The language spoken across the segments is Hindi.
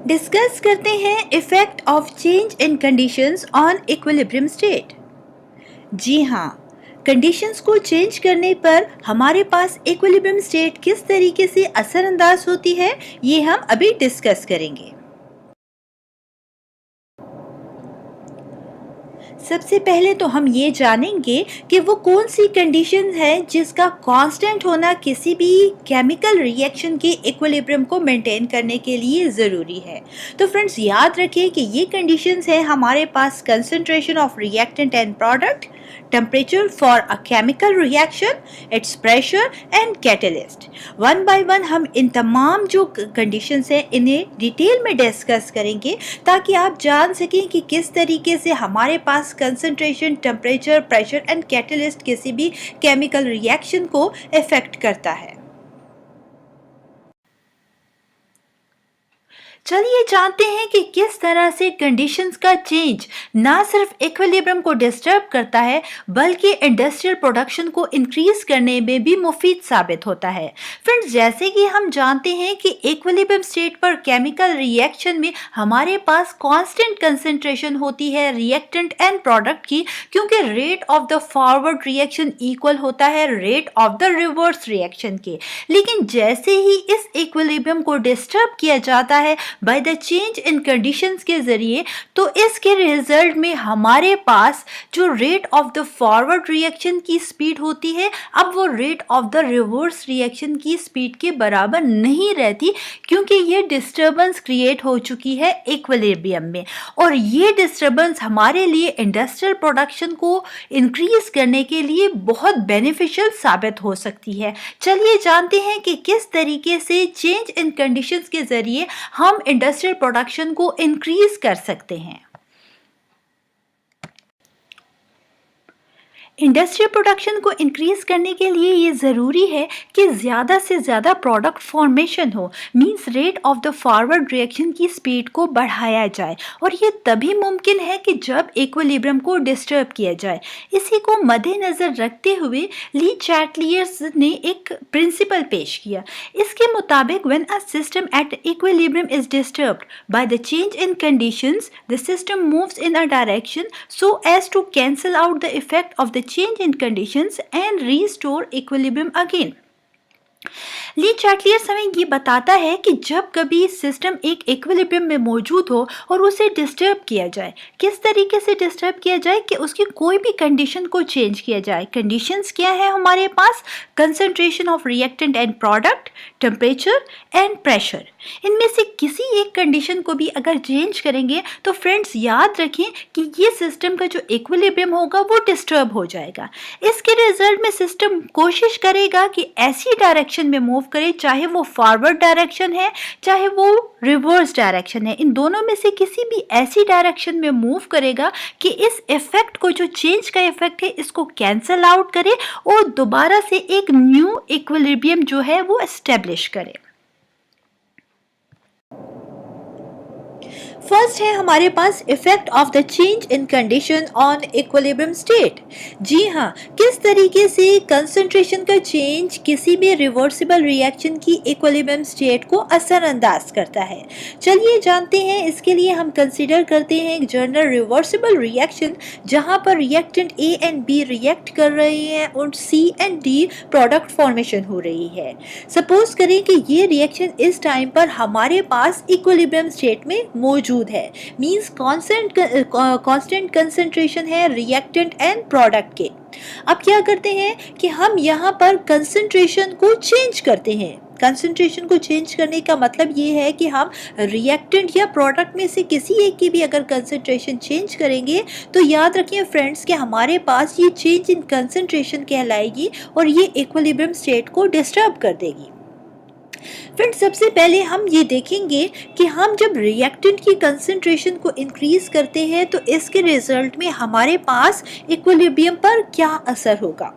डिस्कस करते हैं effect of change in conditions on equilibrium state. जी हाँ, कंडीशंस को चेंज करने पर हमारे पास इक्विलिब्रियम स्टेट किस तरीके से असरअंदाज होती है, ये हम अभी डिस्कस करेंगे। सबसे पहले तो हम ये जानेंगे कि वो कौन सी कंडीशन है जिसका कांस्टेंट होना किसी भी केमिकल रिएक्शन के इक्विलिब्रियम को मेंटेन करने के लिए ज़रूरी है। तो फ्रेंड्स, याद रखिए कि ये कंडीशंस है हमारे पास concentration of reactant and product, temperature for a chemical reaction, it's pressure and catalyst. One by one हम इन तमाम जो कंडीशंस हैं इन्हें डिटेल में डिस्कस करेंगे ताकि आप जान सकें कि किस तरीके से हमारे पास concentration, temperature, pressure and catalyst किसी भी केमिकल रिएक्शन को इफेक्ट करता है। चलिए जानते हैं कि किस तरह से कंडीशंस का चेंज ना सिर्फ इक्विलिब्रियम को डिस्टर्ब करता है बल्कि इंडस्ट्रियल प्रोडक्शन को इंक्रीज करने में भी मुफीद साबित होता है। फ्रेंड्स, जैसे कि हम जानते हैं कि इक्विलिब्रियम स्टेट पर केमिकल रिएक्शन में हमारे पास कांस्टेंट कंसंट्रेशन होती है रिएक्टेंट एंड प्रोडक्ट की, क्योंकि rate of the forward reaction equal होता है rate of the reverse reaction के। लेकिन जैसे ही इस इक्विलिब्रियम को डिस्टर्ब किया जाता है bye the change in conditions के जरिए, तो इसके रिजल्ट में हमारे पास जो rate of the forward reaction की स्पीड होती है, अब वो rate of the reverse reaction की स्पीड के बराबर नहीं रहती, क्योंकि ये डिस्टर्बेंस क्रिएट हो चुकी है इक्विलिब्रियम में। और ये डिस्टर्बेंस हमारे लिए इंडस्ट्रियल प्रोडक्शन को इंक्रीज करने के लिए बहुत बेनिफिशियल साबित हो सकती है। चलिए जानते हैं कि किस तरीके से चेंज इन कंडीशंस के जरिए हम इंडस्ट्रियल प्रोडक्शन को इंक्रीज कर सकते हैं। इंडस्ट्रियल प्रोडक्शन को इंक्रीज करने के लिए ये ज़रूरी है कि ज़्यादा से ज़्यादा प्रोडक्ट फॉर्मेशन हो, means rate of the forward reaction की स्पीड को बढ़ाया जाए, और ये तभी मुमकिन है कि जब इक्विलिब्रियम को डिस्टर्ब किया जाए। इसी को मद्देनज़र रखते हुए ली चैटलियर्स ने एक प्रिंसिपल पेश किया। इसके मुताबिक when a system at equilibrium is disturbed by the change in conditions, the system moves in a direction so as to cancel out the effect of the change in conditions and restore equilibrium again. Le Chatelier's हमें ये बताता है कि जब कभी सिस्टम एक इक्विलिब्रियम में मौजूद हो और उसे डिस्टर्ब किया जाए, किस तरीके से डिस्टर्ब किया जाए कि उसकी कोई भी कंडीशन को चेंज किया जाए। कंडीशंस क्या है हमारे पास? Concentration of reactant and product, temperature and pressure. इनमें से किसी एक कंडीशन को भी अगर चेंज करेंगे तो फ्रेंड्स याद रखें कि ये सिस्टम का जो इक्विलिब्रियम होगा वो डिस्टर्ब हो जाएगा। इसके रिजल्ट में सिस्टम कोशिश करेगा कि ऐसी डायरेक्शन में मूव करे, चाहे वो फॉरवर्ड डायरेक्शन है चाहे वो रिवर्स डायरेक्शन है, इन दोनों में से किसी भी ऐसी डायरेक्शन में मूव करेगा कि इस इफेक्ट को, जो चेंज का इफेक्ट है, इसको कैंसल आउट करे और दोबारा से एक न्यू इक्विलिब्रियम जो है वो एस्टेब्लिश करे। फर्स्ट है हमारे पास effect of the change in condition on equilibrium state. जी हाँ, किस तरीके से कंसंट्रेशन का चेंज किसी भी रिवर्सिबल रिएक्शन की इक्विलिब्रियम स्टेट को असरअंदाज करता है। चलिए जानते हैं। इसके लिए हम कंसीडर करते हैं एक जनरल रिवर्सिबल रिएक्शन जहाँ पर reactant A and B react कर रहे हैं और C and D product formation हो रही है। सपोज करें कि ये रिएक्शन इस टाइम पर हमारे पास इक्विलिब्रियम स्टेट में मौजूद है, मींस कांस्टेंट कंसंट्रेशन है रिएक्टेंट एंड प्रोडक्ट के। अब क्या करते हैं कि हम यहाँ पर कंसंट्रेशन को चेंज करते हैं। कंसंट्रेशन को चेंज करने का मतलब ये है कि हम रिएक्टेंट या प्रोडक्ट में से किसी एक की भी अगर कंसंट्रेशन चेंज करेंगे तो याद रखिए फ्रेंड्स कि हमारे पास ये चेंज इन कंसंट्रेशन कहलाएगी और ये इक्विलिब्रियम स्टेट को डिस्टर्ब कर देगी। फ्रेंड्स, सबसे पहले हम ये देखेंगे कि हम जब रिएक्टेंट की कंसंट्रेशन को इंक्रीज करते हैं तो इसके रिजल्ट में हमारे पास इक्विलिब्रियम पर क्या असर होगा।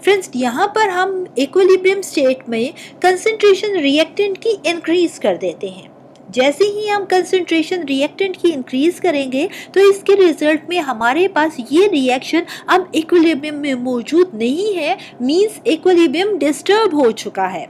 फ्रेंड्स, यहाँ पर हम इक्विलिब्रियम स्टेट में कंसंट्रेशन रिएक्टेंट की इंक्रीज कर देते हैं। जैसे ही हम कंसंट्रेशन रिएक्टेंट की इंक्रीज करेंगे तो इसके रिजल्ट में हमारे पास ये रिएक्शन अब इक्विलिब्रियम में मौजूद नहीं है, मींस इक्विलिब्रियम डिस्टर्ब हो चुका है।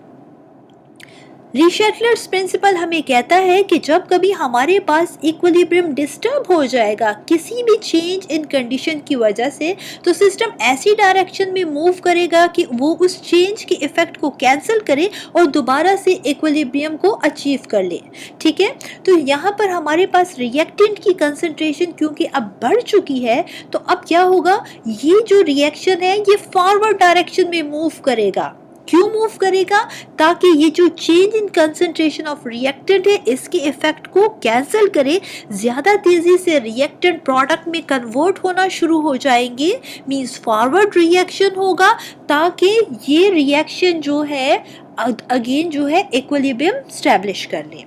लीशेटलर्स प्रिंसिपल हमें कहता है कि जब कभी हमारे पास इक्विलिब्रियम डिस्टर्ब हो जाएगा किसी भी चेंज इन कंडीशन की वजह से, तो सिस्टम ऐसी डायरेक्शन में मूव करेगा कि वो उस चेंज के इफेक्ट को कैंसिल करे और दोबारा से इक्विलिब्रियम को अचीव कर ले। ठीक है, तो यहाँ पर हमारे पास रिएक्टेंट की कंसंट्रेशन क्योंकि अब बढ़ चुकी है, तो अब क्या होगा, ये जो रिएक्शन है ये फॉरवर्ड डायरेक्शन में मूव करेगा। क्यों मूव करेगा? ताकि ये जो change in concentration of reactant है इसके इफेक्ट को कैंसिल करे, ज्यादा तेजी से रिएक्टेंट प्रोडक्ट में कन्वर्ट होना शुरू हो जाएंगे, मींस फॉरवर्ड रिएक्शन होगा, ताकि ये रिएक्शन जो है अगेन जो है इक्विलिब्रियम स्टैब्लिश कर ले।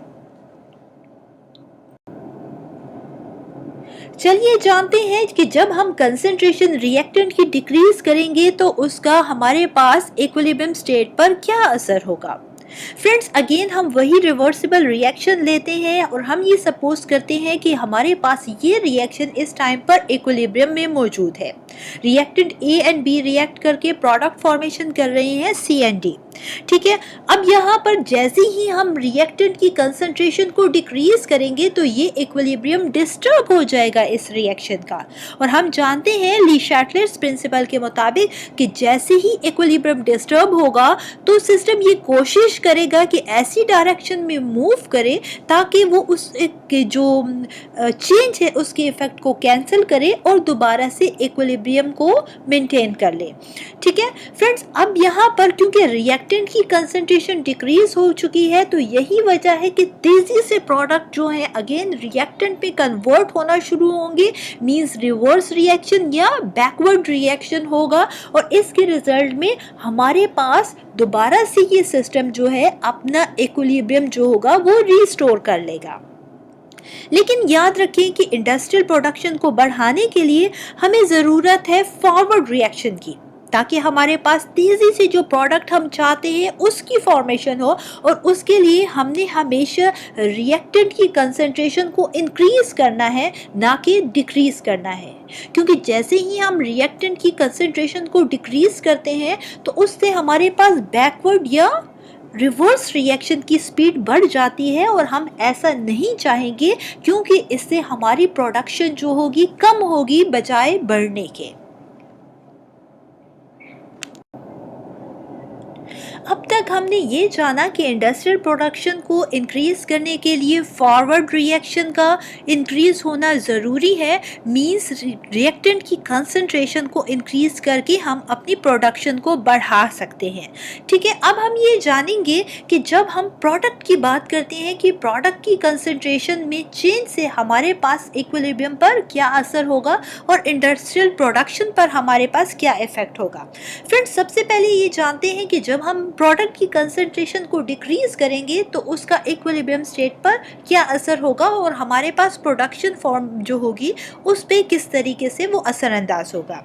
चलिए जानते हैं कि जब हम कंसंट्रेशन रिएक्टेंट की डिक्रीज करेंगे तो उसका हमारे पास इक्विलिब्रियम स्टेट पर क्या असर होगा। फ्रेंड्स, अगेन हम वही रिवर्सिबल रिएक्शन लेते हैं और हम ये सपोज करते हैं कि हमारे पास ये रिएक्शन इस टाइम पर इक्विलिब्रियम में मौजूद है। Reactant A and B react करके प्रोडक्ट फॉर्मेशन कर रहे हैं सी एंड डी। ठीक है, अब यहाँ पर जैसे ही हम रिएक्टेंट की कंसंट्रेशन को डिक्रीज करेंगे तो ये इक्विलिब्रियम डिस्टर्ब हो जाएगा इस रिएक्शन का। और हम जानते हैं ली शैटलर्स प्रिंसिपल के मुताबिक कि जैसे ही इक्विलिब्रियम डिस्टर्ब होगा तो सिस्टम ये कोशिश करेगा कि ऐसी डायरेक्शन में मूव करे ताकि वो उस जो चेंज है उसके इफेक्ट को कैंसिल करे और दोबारा से इक्विलिब्रियम को मेंटेन कर ले। ठीक है फ्रेंड्स, अब यहाँ पर क्योंकि रिएक्टेंट की कंसंट्रेशन डिक्रीज हो चुकी है तो यही वजह है कि तेजी से प्रोडक्ट जो है अगेन रिएक्टेंट पे कन्वर्ट होना शुरू होंगे, मींस रिवर्स रिएक्शन या बैकवर्ड रिएक्शन होगा और इसके रिजल्ट में हमारे पास दोबारा से ये सिस्टम जो है अपना इक्विलिब्रियम जो होगा वो रिस्टोर कर लेगा। लेकिन याद रखें कि इंडस्ट्रियल प्रोडक्शन को बढ़ाने के लिए हमें ज़रूरत है फॉरवर्ड रिएक्शन की, ताकि हमारे पास तेज़ी से जो प्रोडक्ट हम चाहते हैं उसकी फॉर्मेशन हो और उसके लिए हमने हमेशा रिएक्टेंट की कंसंट्रेशन को इंक्रीज करना है, ना कि डिक्रीज करना है। क्योंकि जैसे ही हम रिएक्टेंट की कंसंट्रेशन को डिक्रीज करते हैं तो उससे हमारे पास बैकवर्ड या रिवर्स रिएक्शन की स्पीड बढ़ जाती है और हम ऐसा नहीं चाहेंगे, क्योंकि इससे हमारी प्रोडक्शन जो होगी कम होगी बजाय बढ़ने के। अब तक हमने ये जाना कि इंडस्ट्रियल प्रोडक्शन को इंक्रीज करने के लिए फॉरवर्ड रिएक्शन का इंक्रीज होना ज़रूरी है, मींस रिएक्टेंट की कंसंट्रेशन को इंक्रीज करके हम अपनी प्रोडक्शन को बढ़ा सकते हैं। ठीक है, अब हम ये जानेंगे कि जब हम प्रोडक्ट की बात करते हैं कि प्रोडक्ट की कंसंट्रेशन में चेंज से हमारे पास इक्विलिब्रियम पर क्या असर होगा और इंडस्ट्रियल प्रोडक्शन पर हमारे पास क्या इफेक्ट होगा। फ्रेंड्स, सबसे पहले ये जानते हैं कि जब हम प्रोडक्ट की कंसंट्रेशन को डिक्रीज करेंगे तो उसका इक्विलिब्रियम स्टेट पर क्या असर होगा और हमारे पास प्रोडक्शन फॉर्म जो होगी उस पर किस तरीके से वो असरअंदाज होगा।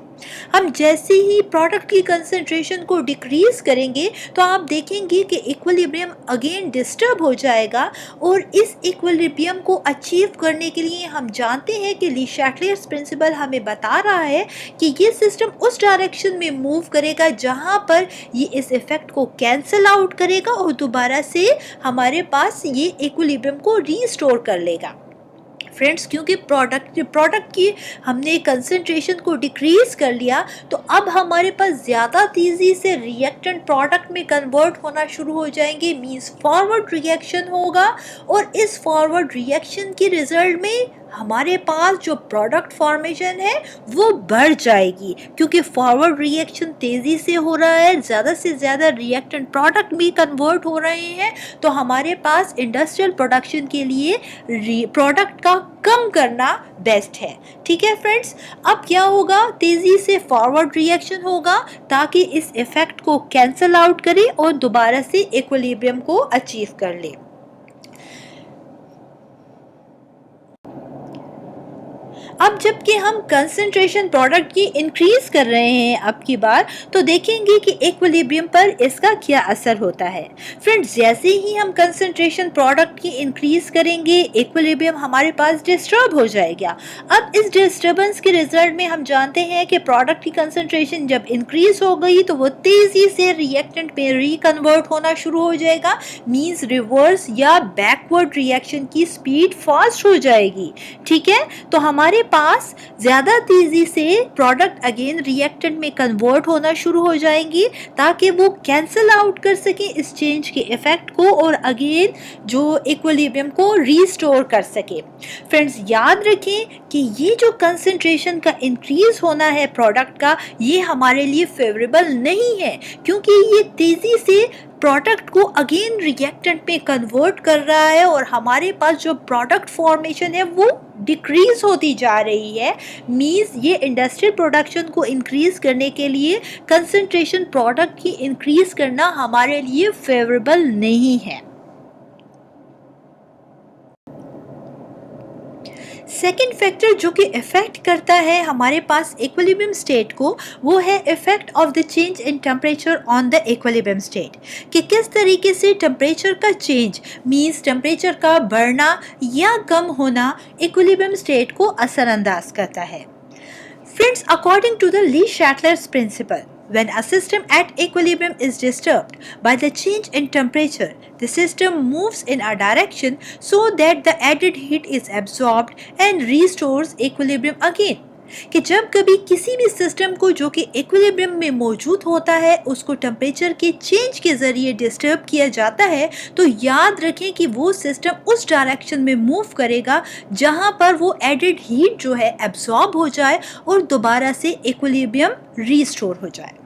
हम जैसे ही प्रोडक्ट की कंसंट्रेशन को डिक्रीज करेंगे तो आप देखेंगे कि इक्विलिब्रियम अगेन डिस्टर्ब हो जाएगा और इस इक्विलिब्रियम को अचीव करने के लिए हम जानते हैं कि ली शैटलर्स प्रिंसिपल हमें बता रहा है कि ये सिस्टम उस डायरेक्शन में मूव करेगा जहां पर ये इस इफेक्ट को कैंसिल आउट करेगा और दोबारा से हमारे पास ये इक्विलिब्रियम को रीस्टोर कर लेगा। फ्रेंड्स, क्योंकि प्रोडक्ट की हमने कंसंट्रेशन को डिक्रीज कर लिया तो अब हमारे पास ज़्यादा तेज़ी से रिएक्टेंट प्रोडक्ट में कन्वर्ट होना शुरू हो जाएंगे, मींस फॉरवर्ड रिएक्शन होगा और इस फॉरवर्ड रिएक्शन के रिजल्ट में हमारे पास जो प्रोडक्ट फॉर्मेशन है वो बढ़ जाएगी, क्योंकि फॉरवर्ड रिएक्शन तेज़ी से हो रहा है, ज़्यादा से ज़्यादा रिएक्टेंट प्रोडक्ट भी कन्वर्ट हो रहे हैं, तो हमारे पास इंडस्ट्रियल प्रोडक्शन के लिए प्रोडक्ट का कम करना बेस्ट है। ठीक है फ्रेंड्स, अब क्या होगा, तेज़ी से फॉरवर्ड रिएक्शन होगा ताकि इस इफेक्ट को कैंसिल आउट करे और दोबारा से इक्विलिब्रियम को अचीव कर ले। अब जबकि हम कंसंट्रेशन प्रोडक्ट की इंक्रीज कर रहे हैं अब की बार, तो देखेंगे कि इक्विलिब्रियम पर इसका क्या असर होता है। फ्रेंड्स, जैसे ही हम कंसंट्रेशन प्रोडक्ट की इंक्रीज करेंगे, इक्विलिब्रियम हमारे पास डिस्टर्ब हो जाएगा। अब इस डिस्टर्बेंस के रिजल्ट में हम जानते हैं कि प्रोडक्ट की कंसंट्रेशन जब इंक्रीज हो गई तो वो तेजी से रिएक्टेंट में रिकन्वर्ट होना शुरू हो जाएगा, मींस रिवर्स या बैकवर्ड रिएक्शन की स्पीड फास्ट हो जाएगी। ठीक है, तो हमारे पास ज्यादा तेजी से प्रोडक्ट अगेन रिएक्टेंट में कन्वर्ट होना शुरू हो जाएंगी ताकि वो कैंसिल आउट कर सके इस चेंज के इफेक्ट को और अगेन जो इक्विलिब्रियम को रीस्टोर कर सके। फ्रेंड्स, याद रखें कि ये जो कंसंट्रेशन का इंक्रीज होना है प्रोडक्ट का, ये हमारे लिए फेवरेबल नहीं है, क्योंकि ये तेजी से प्रोडक्ट को अगेन रिएक्टेंट में कन्वर्ट कर रहा है और हमारे पास जो प्रोडक्ट फॉर्मेशन है वो डिक्रीज होती जा रही है। मींस ये इंडस्ट्रियल प्रोडक्शन को इंक्रीज करने के लिए कंसंट्रेशन प्रोडक्ट की इंक्रीज करना हमारे लिए फेवरेबल नहीं है। सेकेंड फैक्टर जो कि इफेक्ट करता है हमारे पास इक्विलिब्रियम स्टेट को, वो है effect of the change in temperature on the equilibrium state, कि किस तरीके से टेम्परेचर का चेंज मींस टेम्परेचर का बढ़ना या कम होना इक्विलिब्रियम स्टेट को असरअंदाज करता है। Friends, according to the Lee-Shatler's principle, when a system at equilibrium is disturbed by the change in temperature, the system moves in a direction so that the added heat is absorbed and restores equilibrium again. कि जब कभी किसी भी सिस्टम को जो कि इक्विलिब्रियम में मौजूद होता है उसको टेम्परेचर के चेंज के ज़रिए डिस्टर्ब किया जाता है, तो याद रखें कि वो सिस्टम उस डायरेक्शन में मूव करेगा जहां पर वो एडेड हीट जो है एब्जॉर्ब हो जाए और दोबारा से इक्विलिब्रियम रीस्टोर हो जाए।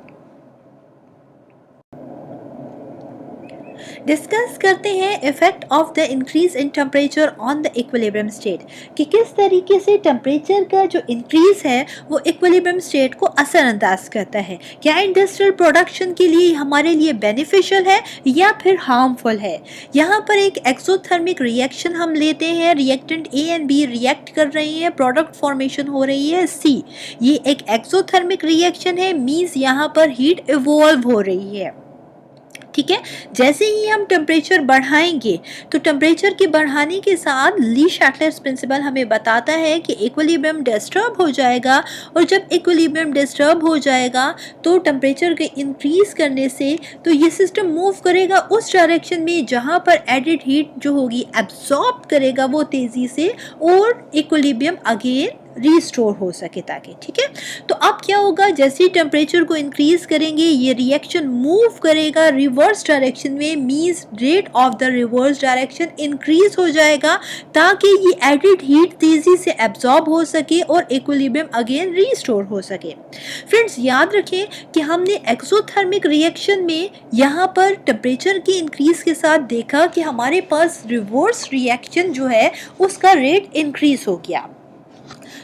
डिस्कस करते हैं effect of the increase in temperature on the equilibrium state, कि किस तरीके से टेम्परेचर का जो इंक्रीज है वो इक्विलिब्रियम स्टेट को असरअंदाज करता है। क्या इंडस्ट्रियल प्रोडक्शन के लिए हमारे लिए बेनिफिशियल है या फिर हार्मफुल है। यहाँ पर एक एक्सोथर्मिक रिएक्शन हम लेते हैं, reactant A and B react कर रही है, प्रोडक्ट फॉर्मेशन हो रही है सी। ये एक एक्सोथर्मिक रिएक्शन है, मींस यहाँ पर हीट इवॉल्व हो रही है। ठीक है, जैसे ही हम टेम्परेचर बढ़ाएंगे तो टेम्परेचर के बढ़ाने के साथ ली शैटलर्स प्रिंसिपल हमें बताता है कि इक्विलिब्रियम डिस्टर्ब हो जाएगा, और जब इक्विलिब्रियम डिस्टर्ब हो जाएगा तो टेम्परेचर के इंक्रीज करने से तो ये सिस्टम मूव करेगा उस डायरेक्शन में जहाँ पर एडिड हीट जो होगी एब्जॉर्ब करेगा वो तेज़ी से, और इक्विलिब्रियम अगेन रीस्टोर हो सके ताकि। ठीक है, तो अब क्या होगा, जैसे ही टेम्परेचर को इंक्रीज करेंगे ये रिएक्शन मूव करेगा रिवर्स डायरेक्शन में, means rate of the reverse direction increase हो जाएगा ताकि ये एडिड हीट तेजी से एब्जॉर्ब हो सके और इक्विलिब्रियम अगेन रीस्टोर हो सके। फ्रेंड्स, याद रखें कि हमने एक्सोथर्मिक रिएक्शन में यहाँ पर टेम्परेचर की इंक्रीज के साथ देखा कि हमारे पास रिवर्स रिएक्शन जो है उसका रेट इंक्रीज हो गया।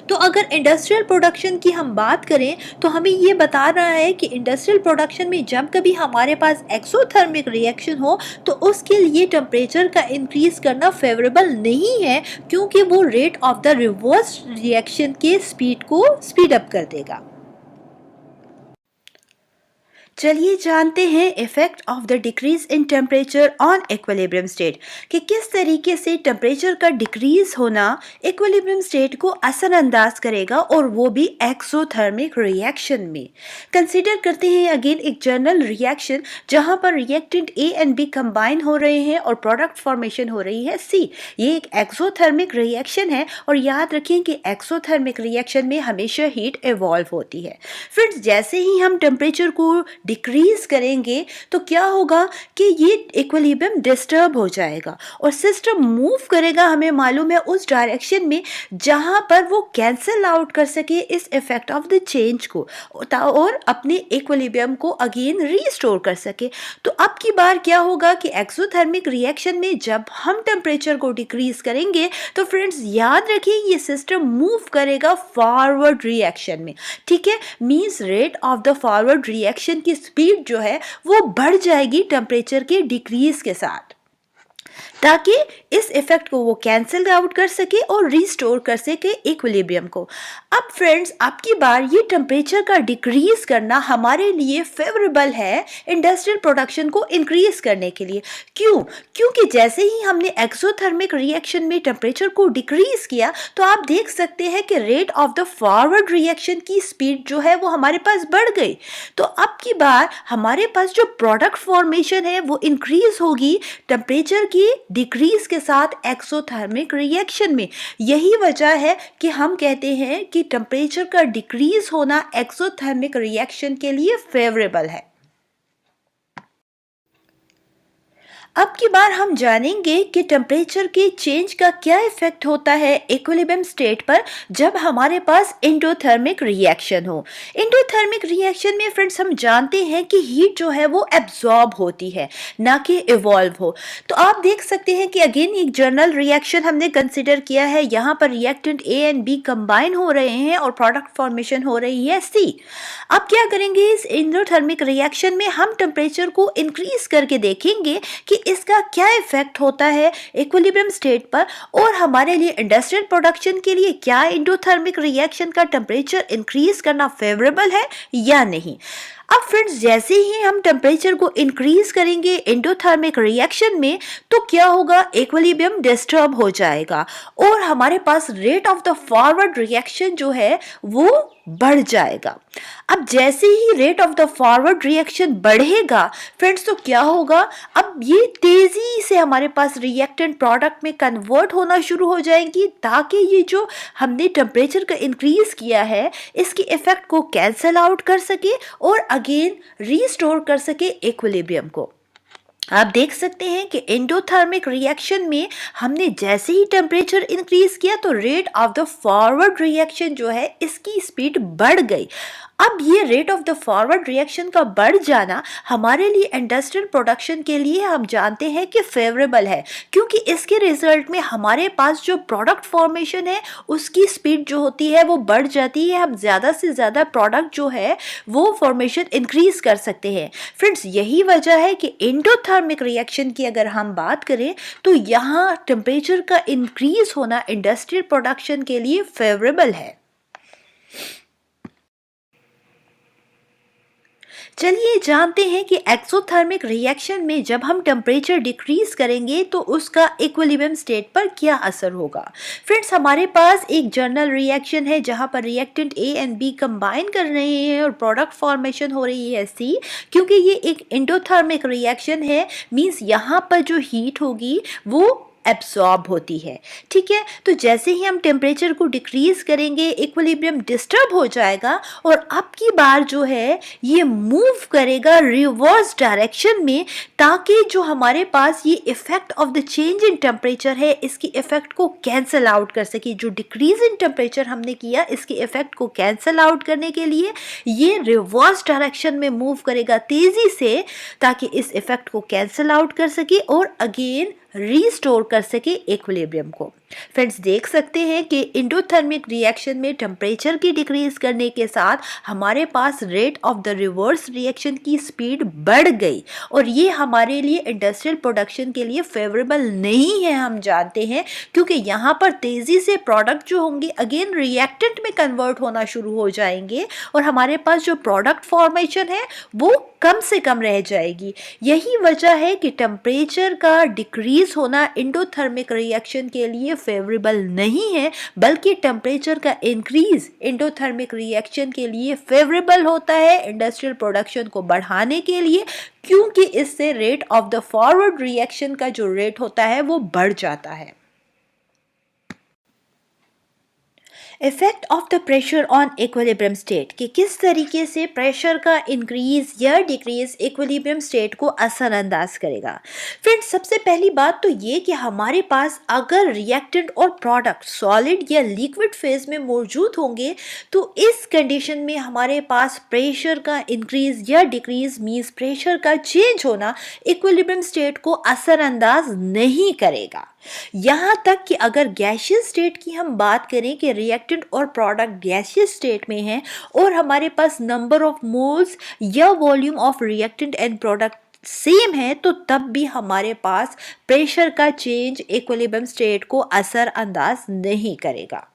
तो अगर इंडस्ट्रियल प्रोडक्शन की हम बात करें तो हमें ये बता रहा है कि इंडस्ट्रियल प्रोडक्शन में जब कभी हमारे पास एक्सोथर्मिक रिएक्शन हो तो उसके लिए टेम्परेचर का इंक्रीज करना फेवरेबल नहीं है, क्योंकि वो rate of the reverse reaction के स्पीड को स्पीड अप कर देगा। चलिए जानते हैं effect of the decrease in temperature on equilibrium state, कि किस तरीके से टेम्परेचर का डिक्रीज होना इक्विलिब्रियम स्टेट को असरअंदाज करेगा, और वो भी एक्सोथर्मिक रिएक्शन में। कंसीडर करते हैं अगेन एक जनरल रिएक्शन जहां पर reactant A and B combine हो रहे हैं और प्रोडक्ट फॉर्मेशन हो रही है सी। ये एक एक्सोथर्मिक रिएक्शन है, और याद रखें कि एक्सोथर्मिक रिएक्शन में हमेशा हीट इवॉल्व होती है। फ्रेंड्स, जैसे ही हम टेम्परेचर को डिक्रीज करेंगे तो क्या होगा कि ये इक्विलिब्रियम डिस्टर्ब हो जाएगा और सिस्टम मूव करेगा, हमें मालूम है, उस डायरेक्शन में जहां पर वो कैंसिल आउट कर सके इस इफेक्ट ऑफ द चेंज को और अपने इक्विलिब्रियम को अगेन रीस्टोर कर सके। तो अब की बार क्या होगा कि एक्सोथर्मिक रिएक्शन में जब हम टेम्परेचर को डिक्रीज करेंगे तो फ्रेंड्स याद रखिए ये सिस्टम मूव करेगा फॉरवर्ड रिएक्शन में। ठीक है, means rate of the forward reaction की स्पीड जो है वो बढ़ जाएगी टेम्परेचर के डिक्रीज के साथ। ताकि इस इफेक्ट को वो कैंसिल आउट कर सके और रिस्टोर कर सके इक्विलिब्रियम को। अब फ्रेंड्स, आपकी बार ये टेम्परेचर का डिक्रीज करना हमारे लिए फेवरेबल है इंडस्ट्रियल प्रोडक्शन को इंक्रीज करने के लिए। क्यों? क्योंकि जैसे ही हमने एक्सोथर्मिक रिएक्शन में टेम्परेचर को डिक्रीज किया तो आप देख सकते हैं कि rate of the forward reaction की स्पीड जो है वो हमारे पास बढ़ गई। तो अब की बार हमारे पास जो प्रोडक्ट फॉर्मेशन है वो इंक्रीज होगी टेम्परेचर की डिक्रीज के साथ एक्सोथर्मिक रिएक्शन में। यही वजह है कि हम कहते हैं कि टेम्परेचर का डिक्रीज होना एक्सोथर्मिक रिएक्शन के लिए फेवरेबल है। अब की बार हम जानेंगे कि टेम्परेचर के चेंज का क्या इफेक्ट होता है इक्विलिब्रियम स्टेट पर जब हमारे पास एंडोथर्मिक रिएक्शन हो। एंडोथर्मिक रिएक्शन में फ्रेंड्स हम जानते हैं कि हीट जो है वो एब्जॉर्ब होती है, ना कि इवॉल्व हो। तो आप देख सकते हैं कि अगेन एक जर्नल रिएक्शन हमने कंसिडर किया है। यहाँ पर reactant A and B combine हो रहे हैं और प्रोडक्ट फॉर्मेशन हो रही है सी। अब क्या करेंगे, इस एंडोथर्मिक रिएक्शन में हम टेम्परेचर को इंक्रीज करके देखेंगे कि इसका क्या इफेक्ट होता है इक्विलिब्रियम स्टेट पर, और हमारे लिए इंडस्ट्रियल प्रोडक्शन के लिए क्या एंडोथर्मिक रिएक्शन का टेम्परेचर इंक्रीज करना फेवरेबल है या नहीं। अब फ्रेंड्स, जैसे ही हम टेम्परेचर को इंक्रीज करेंगे एंडोथर्मिक रिएक्शन में तो क्या होगा, इक्विलिब्रियम डिस्टर्ब हो जाएगा और हमारे पास rate of the forward reaction जो है वो बढ़ जाएगा। अब जैसे ही rate of the forward reaction बढ़ेगा फ्रेंड्स तो क्या होगा, अब ये तेजी से हमारे पास रिएक्टेंट प्रोडक्ट में कन्वर्ट होना शुरू हो जाएंगी ताकि ये जो हमने टेम्परेचर का इंक्रीज किया है इसके इफेक्ट को कैंसल आउट कर सके और अगेन रीस्टोर कर सके इक्विलिब्रियम को। आप देख सकते हैं कि एंडोथर्मिक रिएक्शन में हमने जैसे ही टेम्परेचर इंक्रीज किया तो rate of the forward reaction जो है इसकी स्पीड बढ़ गई। अब ये rate of the forward reaction का बढ़ जाना हमारे लिए इंडस्ट्रियल प्रोडक्शन के लिए हम जानते हैं कि फेवरेबल है, क्योंकि इसके रिजल्ट में हमारे पास जो प्रोडक्ट फॉर्मेशन है उसकी स्पीड जो होती है वो बढ़ जाती है। हम ज़्यादा से ज़्यादा प्रोडक्ट जो है वो फॉर्मेशन इंक्रीज कर सकते हैं। फ्रेंड्स, यही वजह है कि एंडोथर्मिक रिएक्शन की अगर हम बात करें तो यहाँ टेम्परेचर का इंक्रीज होना इंडस्ट्रियल प्रोडक्शन के लिए फेवरेबल है। चलिए जानते हैं कि एक्सोथर्मिक रिएक्शन में जब हम टेम्परेचर डिक्रीज करेंगे तो उसका इक्विलिब्रियम स्टेट पर क्या असर होगा। फ्रेंड्स, हमारे पास एक जर्नल रिएक्शन है जहां पर reactant A and B combine कर रहे हैं और प्रोडक्ट फॉर्मेशन हो रही है सी। क्योंकि ये एक एंडोथर्मिक रिएक्शन है मींस यहाँ पर जो हीट होगी वो एब्सॉर्ब होती है। ठीक है, तो जैसे ही हम टेम्परेचर को डिक्रीज करेंगे इक्विलिब्रियम डिस्टर्ब हो जाएगा और अब की बार जो है ये मूव करेगा रिवर्स डायरेक्शन में ताकि जो हमारे पास ये effect of the change in temperature है इसकी इफेक्ट को कैंसल आउट कर सके। जो डिक्रीज इन टेम्परेचर हमने किया इसके इफेक्ट को कैंसल आउट करने के लिए ये रिवर्स डायरेक्शन में मूव करेगा तेजी से ताकि इस इफेक्ट को कैंसल आउट कर सके और अगेन रीस्टोर कर सके इक्विलिब्रियम को। फ्रेंड्स, देख सकते हैं कि एंडोथर्मिक रिएक्शन में टेम्परेचर की डिक्रीज करने के साथ हमारे पास rate of the reverse reaction की स्पीड बढ़ गई और ये हमारे लिए इंडस्ट्रियल प्रोडक्शन के लिए फेवरेबल नहीं है। हम जानते हैं क्योंकि यहाँ पर तेजी से प्रोडक्ट जो होंगे अगेन रिएक्टेंट में कन्वर्ट होना शुरू हो जाएंगे और हमारे पास जो प्रोडक्ट फॉर्मेशन है वो कम से कम रह जाएगी। यही वजह है कि टेम्परेचर का डिक्रीज होना एंडोथर्मिक रिएक्शन के लिए फेवरेबल नहीं है, बल्कि टेम्परेचर का इंक्रीज एंडोथर्मिक रिएक्शन के लिए फेवरेबल होता है इंडस्ट्रियल प्रोडक्शन को बढ़ाने के लिए, क्योंकि इससे rate of the forward reaction का जो रेट होता है वो बढ़ जाता है। Effect of the pressure on equilibrium state कि किस तरीके से प्रेशर का इंक्रीज या डिक्रीज इक्विलिब्रियम स्टेट को असरअंदाज करेगा। फ्रेंड्स, सबसे पहली बात तो ये कि हमारे पास अगर रिएक्टेंट और प्रोडक्ट सॉलिड या लिक्विड फेज में मौजूद होंगे तो इस कंडीशन में हमारे पास प्रेशर का इंक्रीज या डिक्रीज मीन्स प्रेशर का चेंज होना इक्विलिब्रियम स्टेट को असरअंदाज नहीं करेगा। यहाँ तक कि अगर गैसियस स्टेट की हम बात करें कि रिएक्टेंट और प्रोडक्ट गैसियस स्टेट में हैं और हमारे पास नंबर ऑफ मोल्स या volume of reactant and product same है तो तब भी हमारे पास प्रेशर का चेंज इक्विलिब्रियम स्टेट को असरअंदाज नहीं करेगा।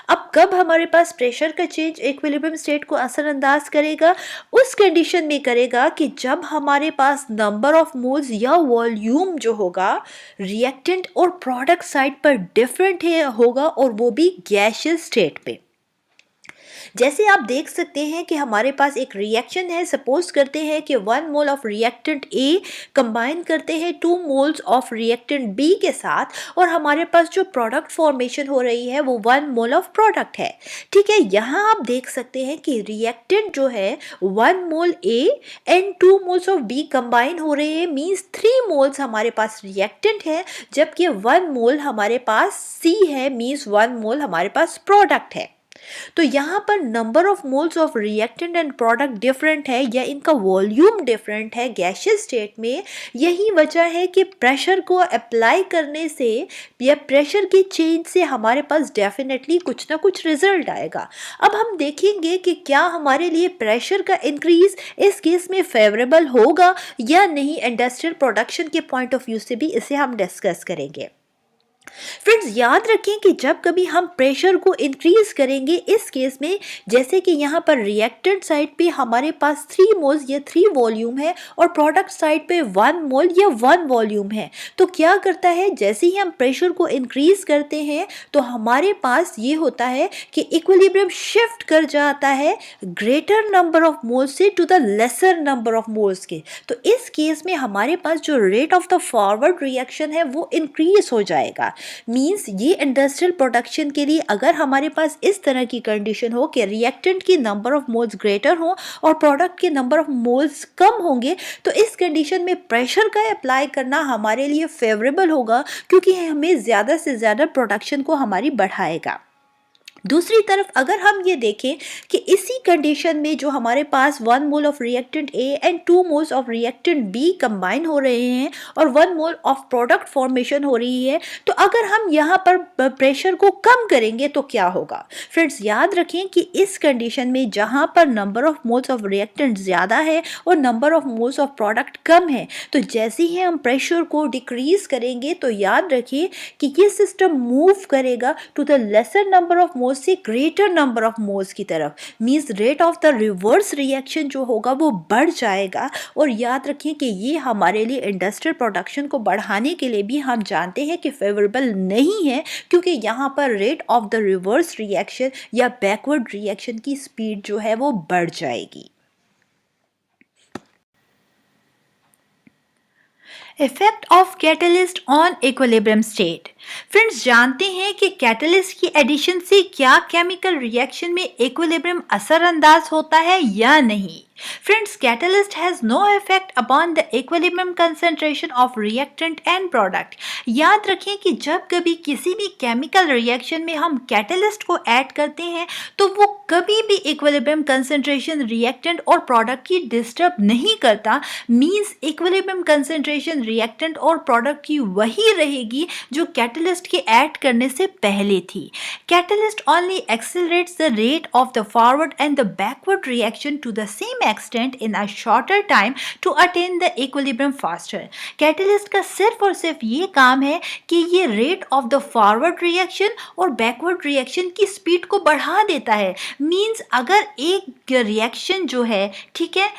अब कब हमारे पास प्रेशर का चेंज इक्विलिब्रियम स्टेट को असरअंदाज करेगा? उस कंडीशन में करेगा कि जब हमारे पास नंबर ऑफ मोल्स या वॉल्यूम जो होगा रिएक्टेंट और प्रोडक्ट साइड पर डिफरेंट होगा, और वो भी गैसियस स्टेट पे। जैसे आप देख सकते हैं कि हमारे पास एक रिएक्शन है, सपोज करते हैं कि 1 mole of reactant A combine करते हैं 2 मोल्स ऑफ रिएक्टेंट B के साथ, और हमारे पास जो प्रोडक्ट फॉर्मेशन हो रही है वो 1 मोल ऑफ प्रोडक्ट है। ठीक है, यहाँ आप देख सकते हैं कि रिएक्टेंट जो है 1 मोल A and 2 moles of B combine हो रहे हैं, मीन्स 3 मोल्स हमारे पास रिएक्टेंट है, जबकि 1 मोल हमारे पास C है, मीन्स 1 मोल हमारे पास प्रोडक्ट है। तो यहाँ पर number of moles of reactant and product different है या इनका वॉल्यूम डिफरेंट है गैसियस स्टेट में। यही वजह है कि प्रेशर को अप्लाई करने से या प्रेशर की चेंज से हमारे पास डेफिनेटली कुछ ना कुछ रिजल्ट आएगा। अब हम देखेंगे कि क्या हमारे लिए प्रेशर का इंक्रीज इस केस में फेवरेबल होगा या नहीं। इंडस्ट्रियल प्रोडक्शन के पॉइंट ऑफ व्यू से भी इसे हम डिस्कस करेंगे। फ्रेंड्स, याद रखें कि जब कभी हम प्रेशर को इंक्रीज करेंगे, इस केस में जैसे कि यहाँ पर रिएक्टेंट साइड पे हमारे पास 3 मोल्स या 3 वॉल्यूम है और प्रोडक्ट साइड पे 1 मोल या 1 वॉल्यूम है, तो क्या करता है, जैसे ही हम प्रेशर को इंक्रीज करते हैं तो हमारे पास ये होता है कि इक्विलिब्रियम शिफ्ट कर जाता है ग्रेटर नंबर ऑफ मोल्स से to the lesser number of moles के। तो इस केस में हमारे पास जो rate of the forward reaction है वो इंक्रीज हो जाएगा। मींस ये इंडस्ट्रियल प्रोडक्शन के लिए अगर हमारे पास इस तरह की कंडीशन हो कि रिएक्टेंट की नंबर ऑफ मोल्स ग्रेटर हो और प्रोडक्ट के नंबर ऑफ मोल्स कम होंगे, तो इस कंडीशन में प्रेशर का अप्लाई करना हमारे लिए फेवरेबल होगा, क्योंकि हमें ज़्यादा से ज़्यादा प्रोडक्शन को हमारी बढ़ाएगा। दूसरी तरफ अगर हम ये देखें कि इसी कंडीशन में जो हमारे पास 1 mole of reactant A and 2 moles of reactant B combine हो रहे हैं और 1 मोल ऑफ प्रोडक्ट फॉर्मेशन हो रही है, तो अगर हम यहाँ पर प्रेशर को कम करेंगे तो क्या होगा। फ्रेंड्स, याद रखें कि इस कंडीशन में जहाँ पर number of moles of reactant ज़्यादा है और number of moles of product कम है, तो जैसे ही हम प्रेशर को डिक्रीज करेंगे तो याद रखिए कि ये सिस्टम मूव करेगा to the lesser number of moles से ग्रेटर नंबर ऑफ मोल्स की तरफ। Means rate of the reverse reaction जो होगा वो बढ़ जाएगा। और याद रखिए कि ये हमारे लिए इंडस्ट्रियल प्रोडक्शन को बढ़ाने के लिए भी हम जानते हैं कि फेवरेबल नहीं है, क्योंकि यहाँ पर rate of the reverse reaction या बैकवर्ड रिएक्शन की स्पीड जो है वो बढ़ जाएगी। Effect of catalyst on equilibrium state. Friends, जानते हैं कि कैटलिस्ट की एडिशन से क्या केमिकल रिएक्शन में इक्विलिब्रियम असरअंदाज होता है या नहीं। Friends, catalyst has no effect upon the equilibrium concentration of reactant and product. याद रखें कि जब कभी किसी भी केमिकल रिएक्शन में हम कैटलिस्ट को ऐड करते हैं तो वो कभी भी इक्विलिब्रियम कंसंट्रेशन रिएक्टेंट और प्रोडक्ट की डिस्टर्ब नहीं करता। मींस इक्विलिब्रियम कंसंट्रेशन रिएक्टेंट और प्रोडक्ट की वही रहेगी जो कैटलिस्ट के ऐड करने से पहले थी। Catalyst only accelerates the rate of the forward and the backward reaction to the same extent in a shorter time to attain the equilibrium faster। Catalyst का सिर्फ और सिर्फ ये काम है कि ये rate of the forward reaction और बैकवर्ड रिएक्शन की स्पीड को बढ़ा देता है। मींस अगर एक रिएक्शन जो है, ठीक है,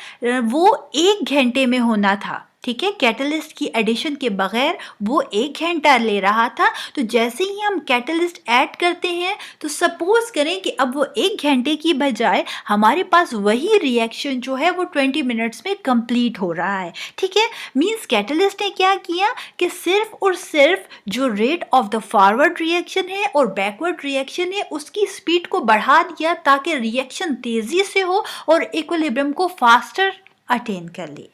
वो 1 घंटे में होना था, ठीक है, कैटलिस्ट की एडिशन के बगैर वो 1 घंटा ले रहा था, तो जैसे ही हम कैटलिस्ट ऐड करते हैं तो सपोज करें कि अब वो 1 घंटे की बजाय हमारे पास वही रिएक्शन जो है वो 20 मिनट्स में कंप्लीट हो रहा है। ठीक है, मींस कैटलिस्ट ने क्या किया कि सिर्फ और सिर्फ जो rate of the forward reaction है और बैकवर्ड रिएक्शन है उसकी स्पीड को बढ़ा दिया ताकि रिएक्शन तेज़ी से हो और इक्विलिब्रियम को फास्टर अटेन कर ले।